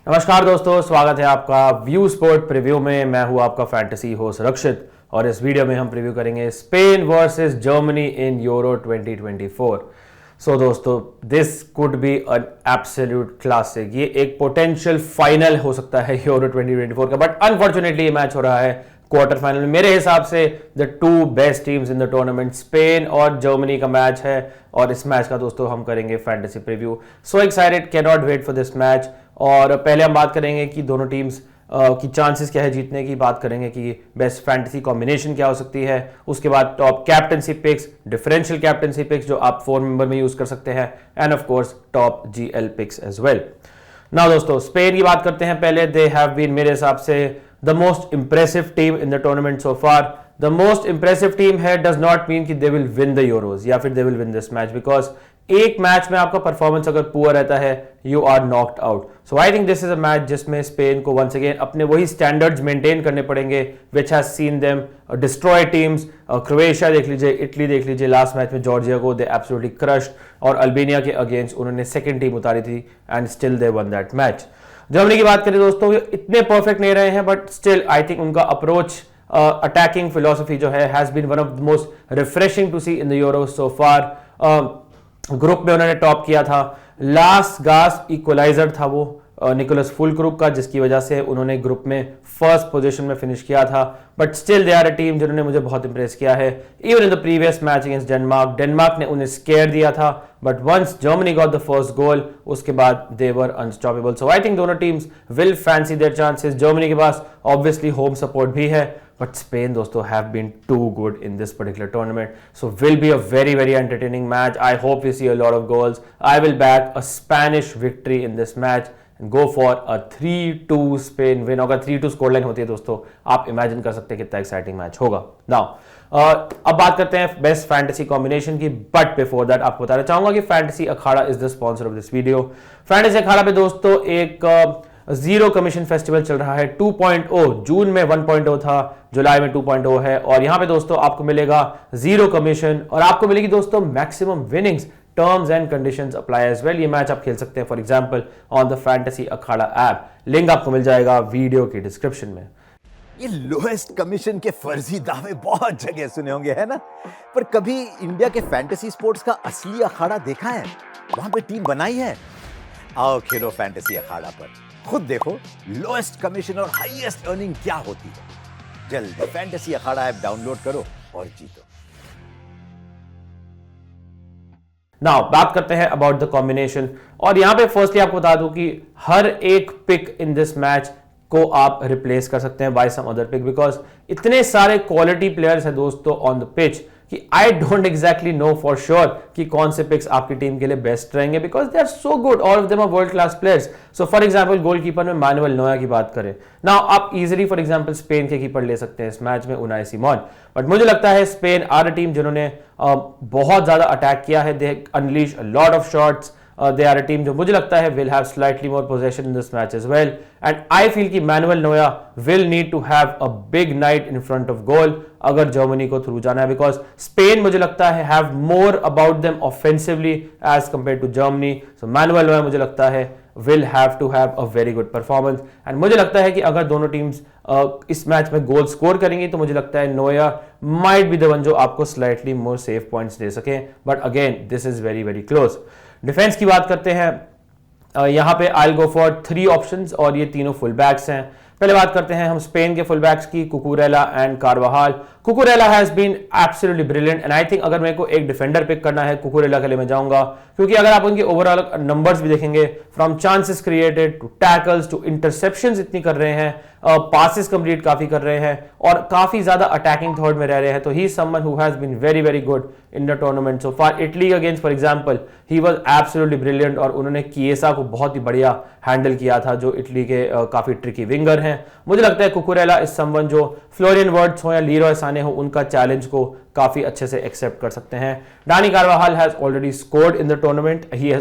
नमस्कार दोस्तों, स्वागत है आपका व्यू स्पोर्ट प्रीव्यू में। मैं हूं आपका फैंटेसी होस्ट रक्षित और इस वीडियो में हम प्रीव्यू करेंगे Spain versus Germany in Euro 2024। सो दोस्तों, this could be an absolute classic. ये एक पोटेंशियल फाइनल हो सकता है यूरो 2024 का, बट अनफॉर्चुनेटली ये मैच हो रहा है क्वार्टर फाइनल में। मेरे हिसाब से the two best teams in the tournament Spain और जर्मनी का मैच है और इस मैच का दोस्तों हम करेंगे fantasy preview. So excited, can not wait for this match. और पहले हम बात करेंगे कि दोनों टीम्स की चांसेस क्या है जीतने की, बात करेंगे कि बेस्ट फैंटेसी कॉम्बिनेशन क्या हो सकती है, उसके बाद top captaincy picks, differential captaincy picks जो आप 4 मेंबर में यूज कर सकते हैं, and of course top GL picks as well. Now दोस्तों, स्पेन की बात करते हैं पहले। दे हैव बीन मेरे हिसाब से the most impressive team in the tournament so far. The most impressive team है डज नॉट मीन कि they will win the Euros या फिर they will win this match, because एक मैच में आपका परफॉर्मेंस अगर पुअर रहता है you are knocked out. So I think this is a match जिसमें स्पेन को वंस अगेन अपने वही स्टैंडर्ड्स मेंटेन करने पड़ेंगे which has seen them destroy teams. Croatia देख लीजिए, इटली देख लीजिए, लास्ट मैच में जॉर्जिया को दे एब्सोल्युटली क्रश्ड, और अल्बानिया के अगेंस्ट उन्होंने सेकंड टीम उतारी थी and still they won that match. Germany की बात करें दोस्तों, इतने परफेक्ट नहीं रहे हैं बट स्टिल आई थिंक उनका अप्रोच अटैकिंग फिलोसफी जो है has been one of the most refreshing to see in the Euro so far. Group में उन्होंने टॉप किया था, लास्ट गास्प इक्वलाइजर था वो निकोलस फुलक्रूग का, जिसकी वजह से उन्होंने ग्रुप में फर्स्ट पोजीशन में फिनिश किया था। But still they are a team जिन्होंने मुझे बहुत इंप्रेस किया है। Even in the previous match against Denmark ने उन्हें स्केयर दिया था, but once Germany got the first goal उसके बाद they were unstoppable. So I think दोनों teams will fancy their chances. Germany के पास ऑब्वियसली होम सपोर्ट भी है, but Spain दोस्तों have been too good in this particular tournament, so will be a very entertaining match. I hope we see a lot of goals. I will back a Spanish victory in this match and go for a 3-2 Spain win. अगर 3-2 score line होती है दोस्तों, आप imagine कर सकते हैं कितना exciting match होगा। नाउ अब बात करते हैं बेस्ट फैंटेसी कॉम्बिनेशन की, बट बिफोर दैट आपको बताना चाहूंगा कि fantasy Akhada is the sponsor of this video. Fantasy Akhada पे दोस्तों एक जीरो कमीशन फेस्टिवल चल रहा है 2.0। जून में 1.0 था, जुलाई में 2.0 है, और यहां पे दोस्तों आपको मिलेगा जीरो कमीशन और आपको मिलेगी दोस्तों maximum winnings. Terms and conditions apply as well. ये मैच आप खेल सकते हैं for example on the fantasy Akhada app. Link आपको मिल जाएगा वीडियो के डिस्क्रिप्शन में। ये लोएस्ट कमीशन के फर्जी दावे बहुत जगह सुने होंगे, है ना? पर कभी इंडिया के फैंटेसी स्पोर्ट्स का असली अखाड़ा देखा है? वहां पे टीम बनाई है। आओ खेलो फैंटेसी अखाड़ा पर, खुद देखो लोएस्ट कमीशन और हाईएस्ट अर्निंग क्या होती है। जल्द फैंटेसी अखाड़ा ऐप डाउनलोड करो और जीतो। नाउ बात करते हैं अबाउट द कॉम्बिनेशन, और यहां पे फर्स्टली आपको बता दूं कि हर एक पिक इन दिस मैच को आप रिप्लेस कर सकते हैं by some other pick, because इतने सारे क्वालिटी प्लेयर्स हैं दोस्तों ऑन द पिच कि I don't exactly know for sure कि कौन से पिक्स आपकी टीम के लिए बेस्ट रहेंगे, because they are so good, all of them are world class players. So for example goalkeeper में मैनुअल नोया की बात करें, नाउ आप इजीली फॉर एग्जांपल स्पेन के कीपर ले सकते हैं इस मैच में, उनाई सिमोन। बट मुझे लगता है स्पेन आर अ टीम जिन्होंने बहुत ज्यादा अटैक किया है, they unleash a lot of shots. They are a team जो मुझे लगता है will have slightly more possession in this match as well, and I feel कि Manuel Neuer will need to have a big night in front of goal अगर Germany को through जाना है, because Spain मुझे लगता है have more about them offensively as compare to Germany. So Manuel Neuer मुझे लगता है will have to have a very good performance, and मुझे लगता है कि अगर दोनों टीम्स इस मैच में गोल स्कोर करेंगी तो मुझे लगता है Noah might be the one जो आपको स्लाइटली मोर सेफ पॉइंट्स दे सके, but again this is very close. Defence की बात करते हैं, यहां पे आई विल गो फॉर 3 ऑप्शंस और ये तीनों फुल बैक्स हैं। पहले बात करते हैं हम स्पेन के फुल बैक्स की, Cucurella and Carvajal. Cucurella has been absolutely brilliant and I think अगर मेरे को एक डिफेंडर पिक करना है कुकुरेला के लिए मैं जाऊंगा, क्योंकि अगर आप उनके ओवरऑल नंबर्स भी देखेंगे, from chances created to tackles to interceptions इतनी कर रहे हैं, पासेस कंप्लीट काफी कर रहे हैं और काफी ज्यादा अटैकिंग थर्ड में रह रहे हैं, तो he is someone who has been very good in the tournament so far. Italy against for example he was absolutely brilliant और उन्होंने किएसा को बहुत ही बढ़िया हैंडल किया था, जो इटली के काफी ट्रिकी विंगर हैं। हैं। मुझे लगता है कुकुरेला इज समवन जो फ्लोरियन वर्ड्स हो या लीरॉय साने हो, उनका चैलेंज को काफी अच्छे से एक्सेप्ट कर सकते हैं। Dani Carvajal has already scored in the tournament, he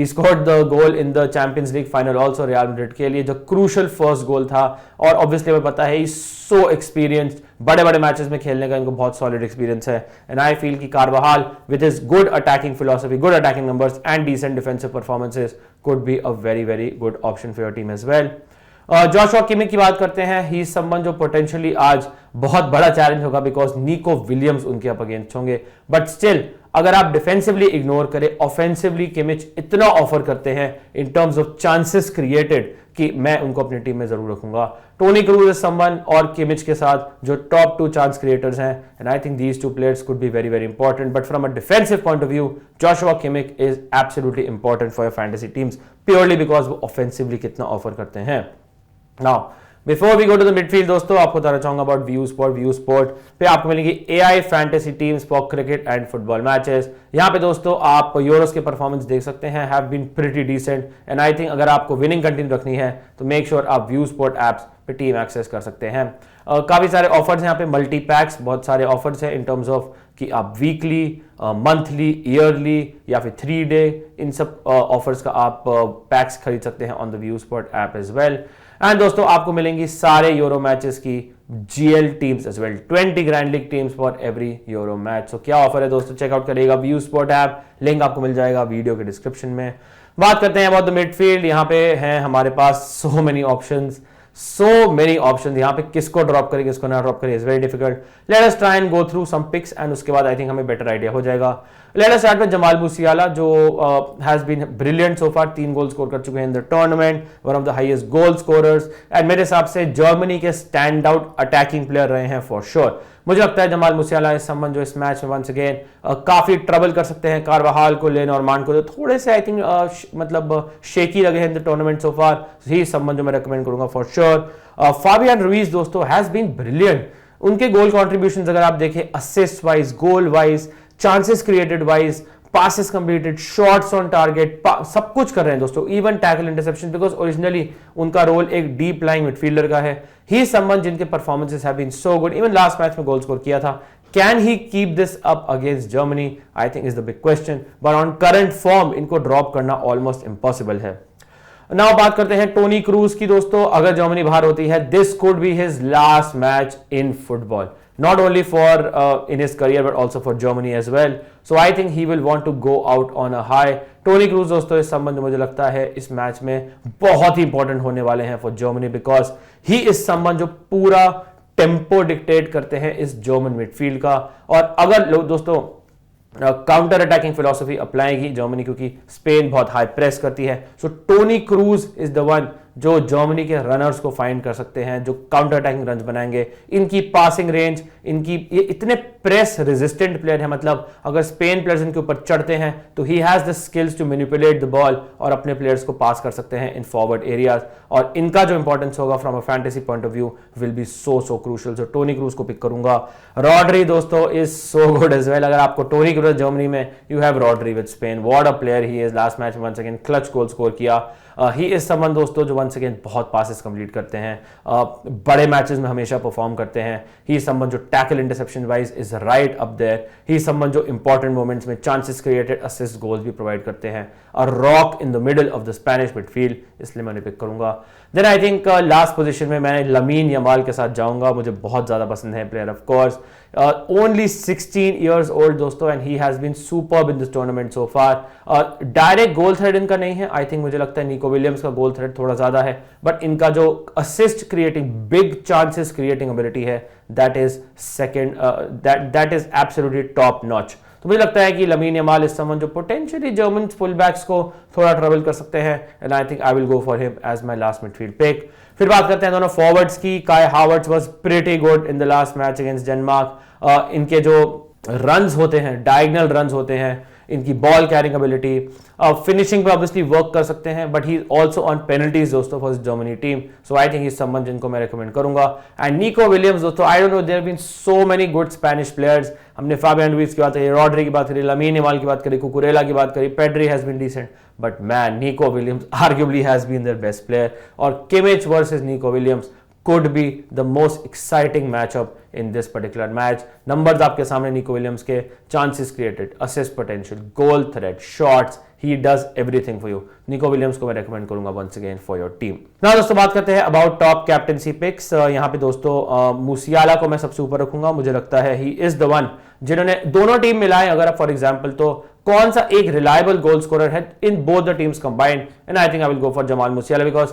scored the goal in the Champions League final also Real Madrid के लिए, जो क्रूशल फर्स्ट गोल था। और ऑब्वियसली हमें पता है ही सो एक्सपीरियंस्ड, बड़े बड़े मैचेस में खेलने का इनको बहुत सॉलिड एक्सपीरियंस है। एंड आई फील कि Carvajal with his good attacking philosophy, good attacking numbers and decent defensive performances could be a very very good option for your team as well. Joshua Kimmich की बात करते हैं, ही someone जो potentially आज बहुत बड़ा challenge होगा बिकॉज निको विलियम्स उनके अप अगेंस्ट होंगे। बट स्टिल अगर आप डिफेंसिवली इग्नोर करें, ऑफेंसिवली किमिच इतना ऑफर करते हैं in terms of chances created कि मैं उनको अपनी टीम में जरूर रखूंगा। टोनी क्रूज इज समवन और किमिच के साथ जो टॉप 2 चांस क्रिएटर्स हैं, and I think these 2 players could be very very important. But from a defensive point of view Joshua Kimmich is absolutely important for your fantasy teams purely because वो offensively कितना offer करते हैं। Now before we go to the midfield दोस्तों, आपको बताना चाहूंगा about view sport पे आपको मिलेंगी AI fantasy teams for cricket and football matches. यहां पे दोस्तों आप यूरोस के परफॉर्मेंस देख सकते हैं, have been pretty decent, and I think अगर आपको विनिंग कंटिन्यू रखनी है तो मेक श्योर आप व्यू स्पोर्ट एप्स पे टीम एक्सेस कर सकते हैं। काफी सारे ऑफर्स हैं यहाँ पे, मल्टी पैक्स, बहुत सारे ऑफर्स हैं इन टर्म्स ऑफ कि आप वीकली, मंथली, ईयरली या फिर 3 डे, इन सब ऑफर्स का आप पैक्स खरीद सकते हैं on the view sport app as well. And दोस्तों आपको मिलेंगी सारे यूरो मैचेस की GL teams as well, 20 grand league teams for every Euro match. So क्या ऑफर है दोस्तों, चेकआउट करिएगा व्यू स्पोर्ट ऐप, लिंक आपको मिल जाएगा वीडियो के डिस्क्रिप्शन में। बात करते हैं अबाउट द मिडफील्ड। यहाँ पे हैं हमारे पास सो मेनी ऑप्शंस, यहाँ पे किसको ड्रॉप करें किसको ना ड्रॉप करें is very difficult. Let us try and go through some picks and उसके बाद आई थिंक हमें बेटर आइडिया हो जाएगा। Let us start with Jamal Musiala जो has been brilliant so far, 3 goal score कर चुके हैं in the tournament, one of the highest goal scorers, and मेरे हिसाब से जर्मनी के स्टैंड आउट अटैकिंग प्लेयर रहे हैं फॉर श्योर। मुझे लगता है जमाल मूसियाला इस संबंध जो इस मैच में वंस अगेन काफी ट्रबल कर सकते हैं कार्वाहाल को, लेनॉर्मान को, जो थोड़े से आई थिंक मतलब शेकी लगे हैं इन द टूर्नामेंट सो फार, ही संबंध जो मैं रेकमेंड करूंगा फॉर श्योर। फाबियन रुइज दोस्तों हैज बीन ब्रिलियंट, उनके गोल कॉन्ट्रीब्यूशंस अगर आप देखें assist wise, goal wise, chances created wise, passes completed, shots on target, सब कुछ कर रहे हैं दोस्तों, even tackle interception, because originally उनका रोल एक डीप लाइंग मिडफील्डर का है। ही समवन जिनके performances have been so good, even last match में गोल स्कोर किया था। Can he keep this up against Germany, I think is the big question, but on current form इनको drop करना almost impossible है। Now बात करते हैं Toni Kroos की दोस्तों, अगर जर्मनी बाहर होती है, this could be his last match in football, not only for in his career but also for Germany as well. So I think he will want to go out on a high. Toni Kroos दोस्तों इस संबंध में मुझे लगता है इस match में बहुत ही इंपॉर्टेंट होने वाले हैं फॉर जर्मनी, बिकॉज ही इस संबंध जो पूरा टेम्पो डिक्टेट करते हैं इस जर्मन मिडफील्ड का। और अगर लोग दोस्तों काउंटर अटैकिंग फिलॉसफी अप्लाएगी जर्मनी, क्योंकि स्पेन बहुत हाई प्रेस करती है, so Toni Kroos is the one जो जर्मनी के रनर्स को फाइंड कर सकते हैं, जो काउंटर अटैकिंग रन बनाएंगे। इनकी पासिंग रेंज, इनकी ये इतने प्रेस रेजिस्टेंट प्लेयर है, मतलब अगर स्पेन प्लेयर्स इनके ऊपर चढ़ते हैं तो he has the skills to manipulate the ball और अपने प्लेयर्स को पास कर सकते हैं इन फॉरवर्ड एरियाज। और इनका जो इंपॉर्टेंस होगा from a fantasy point of view will be so crucial. So Toni Kroos को पिक करूंगा। रॉड्री दोस्तों is so good as well, अगर आपको टोनी क्रूज जर्मनी में, you have Rodri with Spain, what a player he is. Last match में once again clutch goal score किया। He is someone दोस्तों जो वंस अगेन बहुत passes complete करते हैं, बड़े मैचेस में हमेशा परफॉर्म करते हैं। ही इज समवन जो tackle interception wise is right up there. He is someone जो इंपॉर्टेंट मोमेंट्स में चांसेस क्रिएटेड, असिस्ट, गोल्स भी प्रोवाइड करते हैं। A rock in the middle of the Spanish midfield, इसलिए मैं पिक करूंगा। Then I think last position में मैं लमीन यमाल के साथ जाऊंगा, मुझे बहुत ज्यादा पसंद है player of course. Only 16 years old दोस्तों, and he has been superb in this tournament so far. Direct goal threat इनका नहीं है, आई थिंक मुझे लगता है निको विलियम्स का गोल थ्रेड थोड़ा ज्यादा है, बट इनका जो assist creating, big chances creating ability है, that is second, that is absolutely top notch. तो मुझे लगता है कि लमीन यमाल इस समवन जो पोटेंशियली जर्मन फुल बैक्स को थोड़ा ट्रबल कर सकते हैं, and I think I will go for him as my last midfield pick. फिर बात करते हैं दोनों फॉरवर्ड्स की। Kai Havertz was pretty good in the last match against Denmark. इनके जो रन्स होते हैं, डायगोनल रन्स होते हैं, इनकी बॉल कैरिंग एबिलिटी, फिनिशिंग पे ऑब्वियसली वर्क कर सकते हैं, but he is also on penalties दोस्तों for Germany team. So I think he someone जिनको मैं रिकमेंड करूंगा. एंड निको विलियम्स दोस्तों, I don't know, there have been so many good Spanish players. हमने Fabian Ruiz की बात करी, Rodri की बात करी, लामीन यमाल की बात करी, कुकुरेला की बात करी, Pedri has been decent, but man Nico Williams arguably has been their best player. और Kimmich versus Nico Williams could be the most exciting matchup in this particular match. Numbers आपके सामने Nico Williams के, chances created, assist potential, goal threat, shots, he does everything for you. Nico Williams को मैं recommend करूंगा once again for your team. Now दोस्तों बात करते हैं about top captaincy picks. यहाँ पे दोस्तों मूसियाला को मैं सबसे ऊपर रखूंगा. मुझे लगता है he is the one जिन्होंने दोनों टीम मिलाए अगर आप फॉर एग्जाम्पल, तो कौन सा एक रिलायबल गोल स्कोरर है in both the teams combined, and I think I will go for Jamal मूसियाला because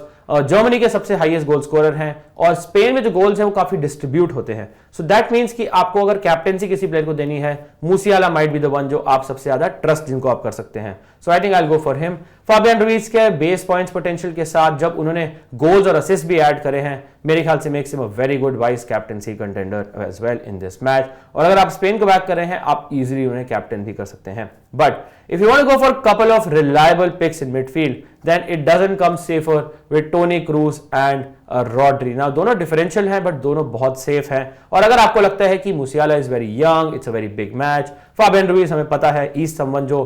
Germany के सबसे हाईएस्ट गोल स्कोरर हैं और स्पेन में जो गोल्स हैं वो काफी डिस्ट्रीब्यूट होते हैं. सो दैट मींस कि आपको अगर कैप्टेंसी किसी प्लेयर को देनी है, मूसियाला माइट बी द वन जो आप सबसे ज्यादा ट्रस्ट जिनको आप कर सकते हैं. So I think I will go for him. Fabian Ruiz के बेस पॉइंट्स पोटेंशियल के साथ जब उन्होंने गोल्स और असिस्ट भी ऐड करे हैं, मेरे ख्याल से makes him a very good vice captaincy contender as well in this match. और अगर आप स्पेन को बैक कर रहे हैं, आप इजीली उन्हें कैप्टन भी कर सकते हैं. But if you want to go for a couple of reliable picks in midfield, then it doesn't come safer with Toni Kroos and Rodri. Now दोनों differential हैं but दोनों बहुत safe हैं. और अगर आपको लगता है कि मूसियाला is very young, it's a very big match, Fabian Ruiz हमें पता है is someone जो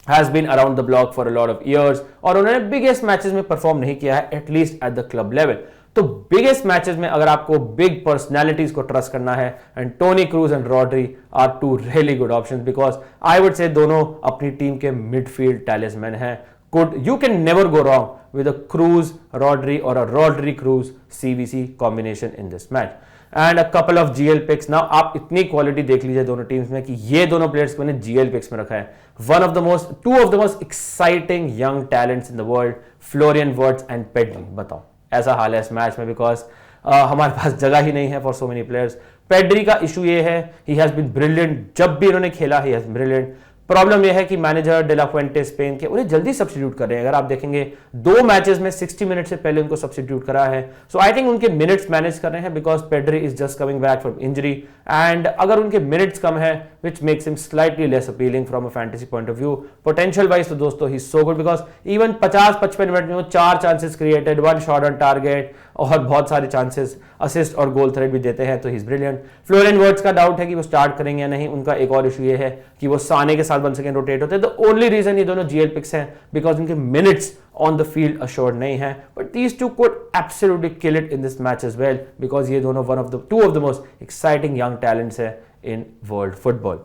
has been around the block for a lot of years और उन्होंने biggest matches में perform नहीं किया है at least at the club level. तो बिगेस्ट मैचेस में अगर आपको बिग पर्सनैलिटीज को ट्रस्ट करना है, and Toni Kroos and Rodri are two really good options because I would say दोनों अपनी टीम के मिडफील्ड टैलिस्मैन हैं. Good, you can never go wrong with a Kroos Rodri और a Rodri Kroos CVC combination in this match. And a couple of GL picks. Now आप इतनी quality देख लीजिए दोनों टीम्स में कि ये दोनों प्लेयर्स को मैंने जीएल पिक्स में रखा है. To of the most exciting young talents in the world, Florian वर्ट्स and Pedri. बताओ, ऐसा हाल है इस मैच में बिकॉज हमारे पास जगह ही नहीं है for so many players. Pedri का इशू ये है, ही हैज बीन ब्रिलियंट, जब भी इन्होंने खेला he has been brilliant. Problem यह है कि manager de la Fuente Spain के उन्हें जल्दी सब्स्टिट्यूट कर रहे हैं. अगर आप देखेंगे 2 मैचेस में 60 मिनट से पहले उनको सब्स्टिट्यूट करा है. सो आई थिंक उनके मिनट्स मैनेज कर रहे हैं because Pedri is just coming back from injury, and अगर उनके मिनट्स कम है which makes him slightly less appealing from a fantasy point of view. Potential wise तो दोस्तों he so good because even 50-55 minute में वो 4 chances created, 1 shot on target और बहुत सारे चांसेस, असिस्ट और गोल थ्रेट भी देते हैं. तो ही इज ब्रिलियंट. फ्लोरियन वर्ट्स का डाउट है कि वो स्टार्ट करेंगे या नहीं. उनका एक और इशू ये है कि वो साने के साथ 1 सेकंड रोटेट होते हैं. द ओनली रीजन ये दोनों जीएल पिक्स हैं बिकॉज उनके minutes on the field assured नहीं है. But these two could absolutely kill it in this match as well because ये दोनों two of the most exciting young talents है in world football.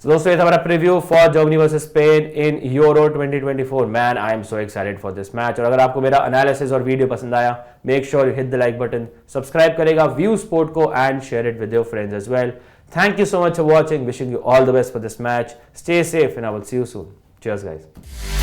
So दोस्तों ये था हमारा preview for Germany versus Spain in Euro 2024. Man I am so excited for this match. और अगर आपको मेरा एनालिसिस और वीडियो पसंद आया, make sure you hit the like button, subscribe करेगा व्यू स्पोर्ट को and share it with your friends as well. Thank you so much for watching. Wishing you all the best for this match. Stay safe and I will see you soon. Cheers guys.